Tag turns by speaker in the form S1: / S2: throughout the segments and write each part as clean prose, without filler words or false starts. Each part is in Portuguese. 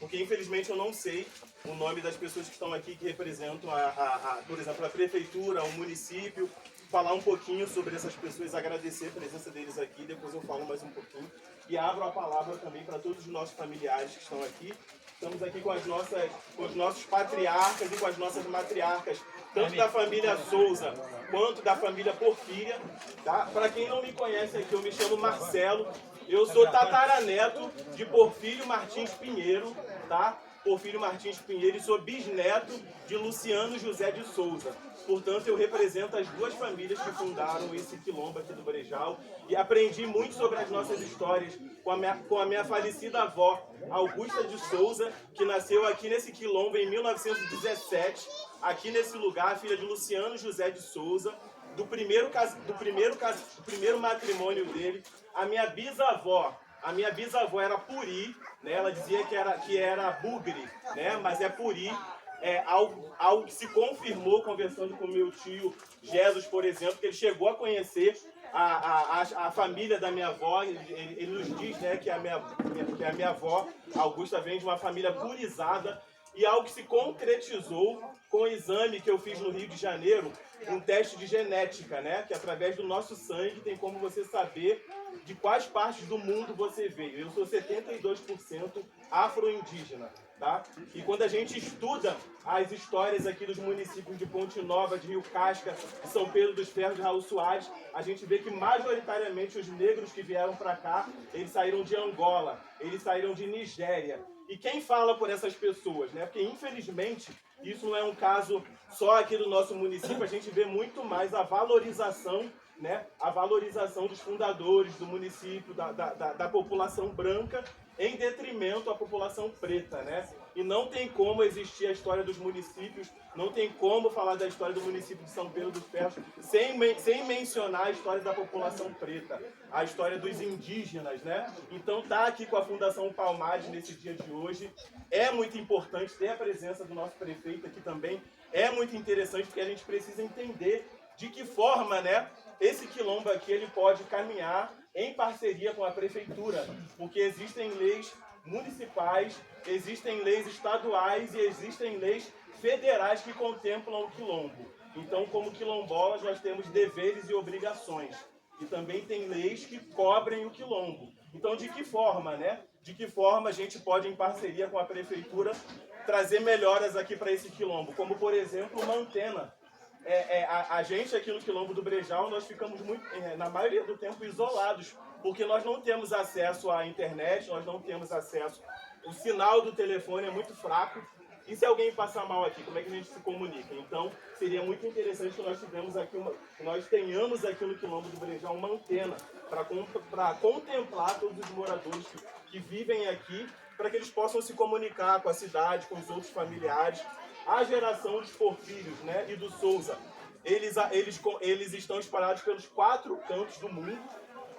S1: porque infelizmente eu não sei o nome das pessoas que estão aqui que representam, por exemplo, a prefeitura, o município, falar um pouquinho sobre essas pessoas, agradecer a presença deles aqui, depois eu falo mais um pouquinho. E abro a palavra também para todos os nossos familiares que estão aqui. Estamos aqui com os nossos patriarcas e com as nossas matriarcas, tanto da família Souza quanto da família Porfíria. Tá? Para quem não me conhece aqui, eu me chamo Marcelo, eu sou tataraneto de Porfírio Martins Pinheiro, tá? Porfírio Martins Pinheiro, e sou bisneto de Luciano José de Souza. Portanto, eu represento as duas famílias que fundaram esse quilombo aqui do Brejal e aprendi muito sobre as nossas histórias com a minha falecida avó, Augusta de Souza, que nasceu aqui nesse quilombo em 1917, aqui nesse lugar, filha de Luciano José de Souza, do primeiro matrimônio dele. A minha bisavó era Puri, né? Ela dizia que era Bugre, né? Mas é Puri. Algo que se confirmou conversando com meu tio Jesus, por exemplo, que ele chegou a conhecer a família da minha avó. Ele nos diz, né, que a minha avó, Augusta, vem de uma família purizada, e algo que se concretizou com o exame que eu fiz no Rio de Janeiro, um teste de genética, né, que através do nosso sangue tem como você saber de quais partes do mundo você veio. Eu sou 72% afro-indígena, tá? E quando a gente estuda as histórias aqui dos municípios de Ponte Nova, de Rio Casca, de São Pedro dos Ferros, de Raul Soares, a gente vê que majoritariamente os negros que vieram para cá, eles saíram de Angola, eles saíram de Nigéria. E quem fala por essas pessoas, né? Porque infelizmente isso não é um caso só aqui do nosso município, a gente vê muito mais a valorização, né? A valorização dos fundadores do município, da população branca, em detrimento à população preta, né? E não tem como existir a história dos municípios, não tem como falar da história do município de São Pedro dos Ferros sem mencionar a história da população preta, a história dos indígenas, né? Então tá aqui com a Fundação Palmares nesse dia de hoje. É muito importante ter a presença do nosso prefeito aqui também. É muito interessante porque a gente precisa entender de que forma, né, esse quilombo aqui ele pode caminhar em parceria com a prefeitura, porque existem leis municipais, existem leis estaduais e existem leis federais que contemplam o quilombo. Então, como quilombolas, nós temos deveres e obrigações. E também tem leis que cobrem o quilombo. Então, de que forma, né? De que forma a gente pode, em parceria com a prefeitura, trazer melhoras aqui para esse quilombo? Como, por exemplo, uma antena. A gente aqui no Quilombo do Brejal, nós ficamos muito, na maioria do tempo, isolados, porque nós não temos acesso à internet, nós não temos acesso, o sinal do telefone é muito fraco, e se alguém passar mal aqui, como é que a gente se comunica? Então, seria muito interessante que nós tenhamos aqui no Quilombo do Brejal uma antena para contemplar todos os moradores que vivem aqui, para que eles possam se comunicar com a cidade, com os outros familiares. A geração dos Porfírios, né, e do Souza, eles estão espalhados pelos 4 cantos do mundo,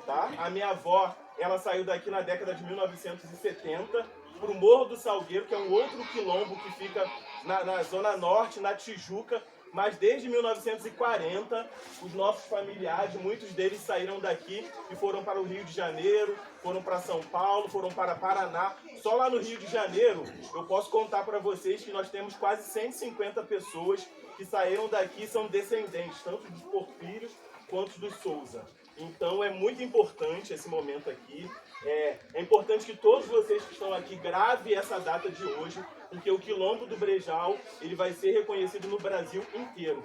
S1: tá? A minha avó, ela saiu daqui na década de 1970 para o Morro do Salgueiro, que é um outro quilombo que fica na Zona Norte, na Tijuca, mas desde 1940, os nossos familiares, muitos deles saíram daqui e foram para o Rio de Janeiro, foram para São Paulo, foram para Paraná. Só lá no Rio de Janeiro, eu posso contar para vocês que nós temos quase 150 pessoas que saíram daqui e são descendentes, tanto dos Porfírios quanto dos Souza. Então é muito importante esse momento aqui. É importante que todos vocês que estão aqui gravem essa data de hoje, porque o Quilombo do Brejal ele vai ser reconhecido no Brasil inteiro.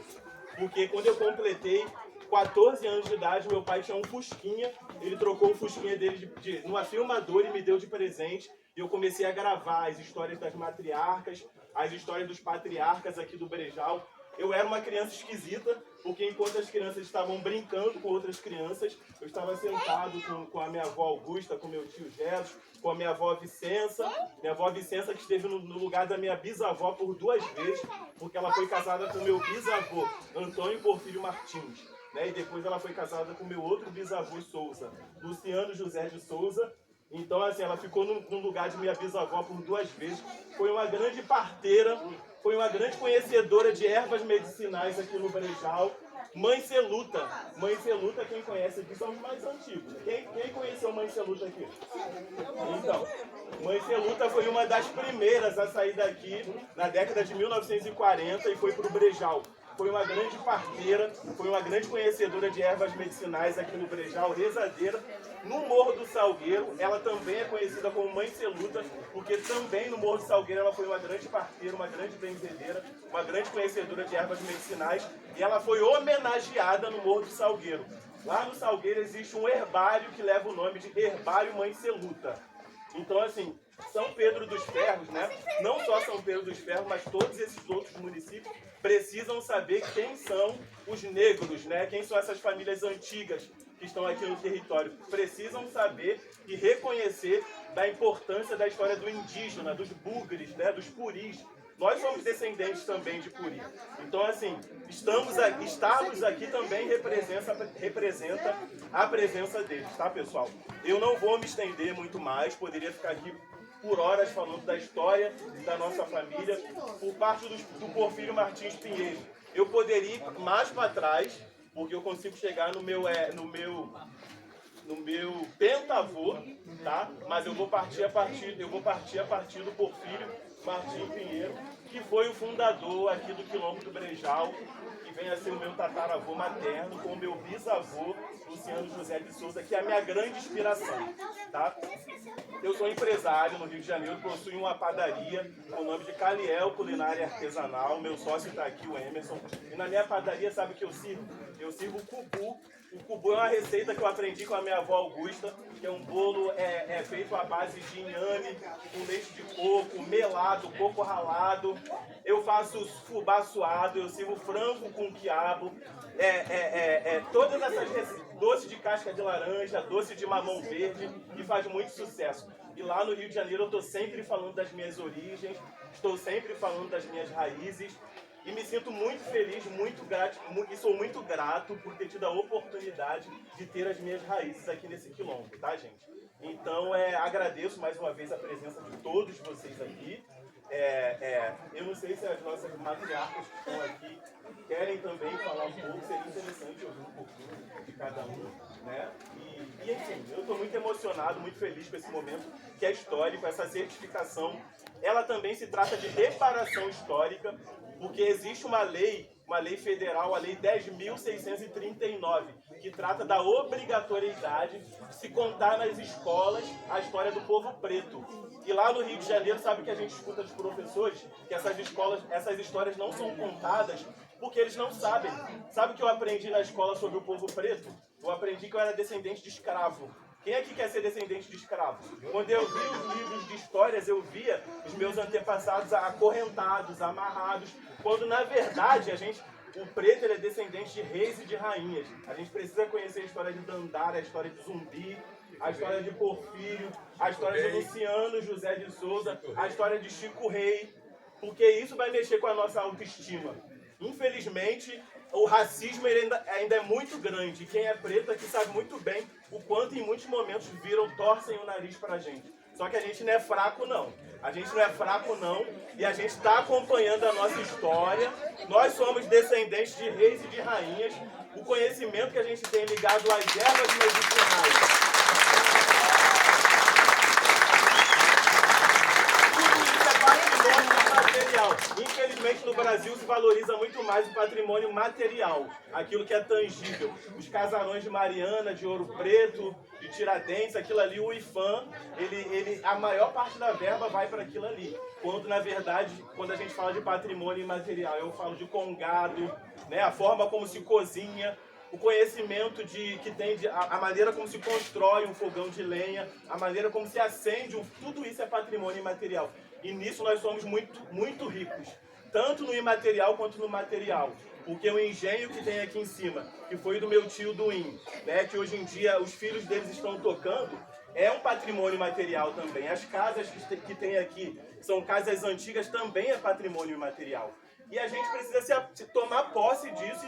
S1: Porque quando eu completei 14 anos de idade, meu pai tinha um Fusquinha, ele trocou o Fusquinha dele numa filmadora e me deu de presente. E eu comecei a gravar as histórias das matriarcas, as histórias dos patriarcas aqui do Brejal. Eu era uma criança esquisita, porque enquanto as crianças estavam brincando com outras crianças, eu estava sentado com a minha avó Augusta, com meu tio Jesus, com a minha avó Vicença. Minha avó Vicença que esteve no lugar da minha bisavó por 2 vezes, porque ela foi casada com meu bisavô, Antônio Porfírio Martins. Né? E depois ela foi casada com meu outro bisavô Souza, Luciano José de Souza. Então, assim, ela ficou no lugar de minha bisavó por 2 vezes. Foi uma grande parteira, foi uma grande conhecedora de ervas medicinais aqui no Brejal. Mãe Celuta. Mãe Celuta, quem conhece aqui, são os mais antigos. Quem conheceu Mãe Celuta aqui? Então, Mãe Celuta foi uma das primeiras a sair daqui na década de 1940 e foi para o Brejal. Foi uma grande parteira, foi uma grande conhecedora de ervas medicinais aqui no Brejal, rezadeira. No Morro do Salgueiro, ela também é conhecida como Mãe Celuta, porque também no Morro do Salgueiro ela foi uma grande parteira, uma grande benzedeira, uma grande conhecedora de ervas medicinais, e ela foi homenageada no Morro do Salgueiro. Lá no Salgueiro existe um herbário que leva o nome de Herbário Mãe Celuta. Então, assim, São Pedro dos Ferros, né? Não só São Pedro dos Ferros, mas todos esses outros municípios precisam saber quem são os negros, né? Quem são essas famílias antigas que estão aqui no território. Precisam saber e reconhecer da importância da história do indígena, dos bugres, né? Dos puris. Nós somos descendentes também de puri. Então, assim, estarmos aqui também representa a presença deles, tá, pessoal? Eu não vou me estender muito mais, poderia ficar aqui por horas falando da história da nossa família, por parte do Porfírio Martins Pinheiro. Eu poderia ir mais para trás, porque eu consigo chegar no meu pentavô, tá? Mas eu vou partir a partir do Porfírio Martins Pinheiro, que foi o fundador aqui do Quilombo do Brejal, que vem a ser o meu tataravô materno, com o meu bisavô, Luciano José de Souza, que é a minha grande inspiração, tá? Eu sou empresário no Rio de Janeiro, possuo uma padaria com o nome de Caliel Culinária Artesanal. Meu sócio está aqui, o Emerson. E na minha padaria, sabe o que eu sirvo? Eu sirvo o cubu. O cubu é uma receita que eu aprendi com a minha avó Augusta, que é um bolo feito à base de inhame, com leite de coco, melado, coco ralado. Eu faço fubá suado, eu sirvo frango com quiabo. Todas essas receitas, doce de casca de laranja, doce de mamão verde, que faz muito sucesso. E lá no Rio de Janeiro eu estou sempre falando das minhas origens, estou sempre falando das minhas raízes. E me sinto muito feliz, muito grato, e sou muito grato por ter tido a oportunidade de ter as minhas raízes aqui nesse quilombo, tá, gente? Então, agradeço mais uma vez a presença de todos vocês aqui. Eu não sei se as nossas matriarcas que estão aqui querem também falar um pouco, seria interessante ouvir um pouquinho de cada um, né? E enfim, eu estou muito emocionado, muito feliz com esse momento que é histórico, essa certificação. Ela também se trata de reparação histórica, porque existe uma lei federal, a Lei 10.639, que trata da obrigatoriedade de se contar nas escolas a história do povo preto. E lá no Rio de Janeiro, sabe o que a gente escuta dos professores? Que essas histórias não são contadas porque eles não sabem. Sabe o que eu aprendi na escola sobre o povo preto? Eu aprendi que eu era descendente de escravo. Quem aqui quer ser descendente de escravo? Quando eu vi os livros de histórias, eu via os meus antepassados acorrentados, amarrados, quando na verdade o preto ele é descendente de reis e de rainhas. A gente precisa conhecer a história de Dandara, a história de Zumbi, a história de Porfírio, a história de Luciano José de Souza, a história de Chico Rei, porque isso vai mexer com a nossa autoestima. Infelizmente, o racismo ele ainda é muito grande. Quem é preto aqui sabe muito bem o quanto em muitos momentos torcem o nariz pra gente. Só que a gente não é fraco, não. A gente não é fraco, não. E a gente está acompanhando a nossa história. Nós somos descendentes de reis e de rainhas. O conhecimento que a gente tem ligado às ervas medicinais. Material. Infelizmente no Brasil se valoriza muito mais o patrimônio material, aquilo que é tangível. Os casarões de Mariana, de Ouro Preto, de Tiradentes, aquilo ali, o IFAM, a maior parte da verba vai para aquilo ali. Quando na verdade, quando a gente fala de patrimônio imaterial, eu falo de congado, né, a forma como se cozinha, o conhecimento a maneira como se constrói um fogão de lenha, a maneira como se acende, tudo isso é patrimônio imaterial. E nisso nós somos muito, muito ricos, tanto no imaterial quanto no material. Porque o engenho que tem aqui em cima, que foi do meu tio Duim, né, que hoje em dia os filhos deles estão tocando, é um patrimônio material também. As casas que tem aqui são casas antigas, também é patrimônio imaterial. E a gente precisa tomar posse disso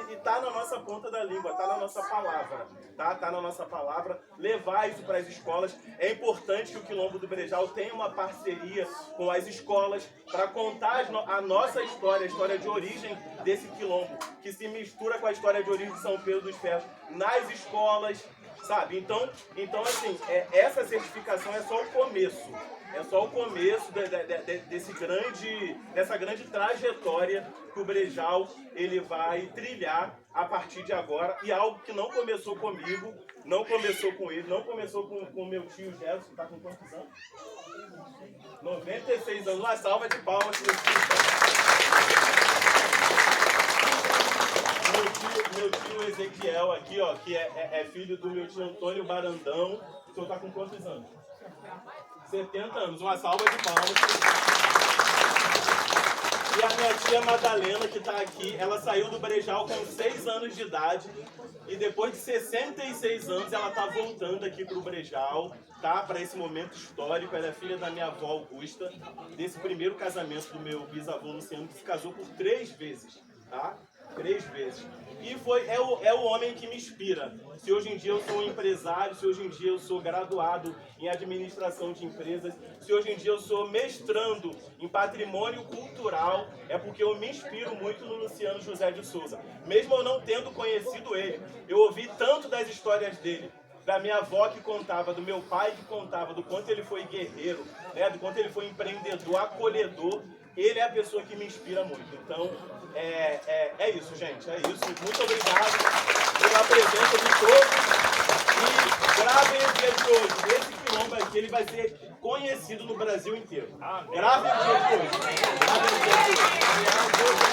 S1: e tá na nossa ponta da língua, tá na nossa palavra, tá? Tá na nossa palavra, levar isso para as escolas. É importante que o Quilombo do Brejal tenha uma parceria com as escolas para contar a nossa história, a história de origem desse quilombo, que se mistura com a história de origem de São Pedro dos Ferros nas escolas, sabe? Então assim, essa certificação é só o começo. É só o começo dessa grande trajetória que o Brejal ele vai trilhar a partir de agora. E algo que não começou comigo, não começou com ele, não começou com o meu tio Gerson, que está com quantos anos? 96 anos. Uma salva de palmas para meu tio Ezequiel aqui, ó, que é filho do meu tio Antônio Barandão. O senhor está com quantos anos? 70 anos, uma salva de palmas. E a minha tia Madalena, que está aqui, ela saiu do Brejal com 6 anos de idade. E depois de 66 anos, ela está voltando aqui para o Brejal, tá? Para esse momento histórico. Ela é filha da minha avó Augusta, desse primeiro casamento do meu bisavô Luciano, que se casou por 3 vezes, tá? 3 vezes. E é o homem que me inspira. Se hoje em dia eu sou um empresário, se hoje em dia eu sou graduado em administração de empresas, se hoje em dia eu sou mestrando em patrimônio cultural, é porque eu me inspiro muito no Luciano José de Souza. Mesmo eu não tendo conhecido ele, eu ouvi tanto das histórias dele, da minha avó que contava, do meu pai que contava, do quanto ele foi guerreiro, né, do quanto ele foi empreendedor, acolhedor. Ele é a pessoa que me inspira muito. Então, é isso, gente. É isso. Muito obrigado pela presença de todos. E gravem o dia de hoje. Esse quilombo aqui, ele vai ser conhecido no Brasil inteiro. Gravem o dia de hoje. Gravem o dia de hoje.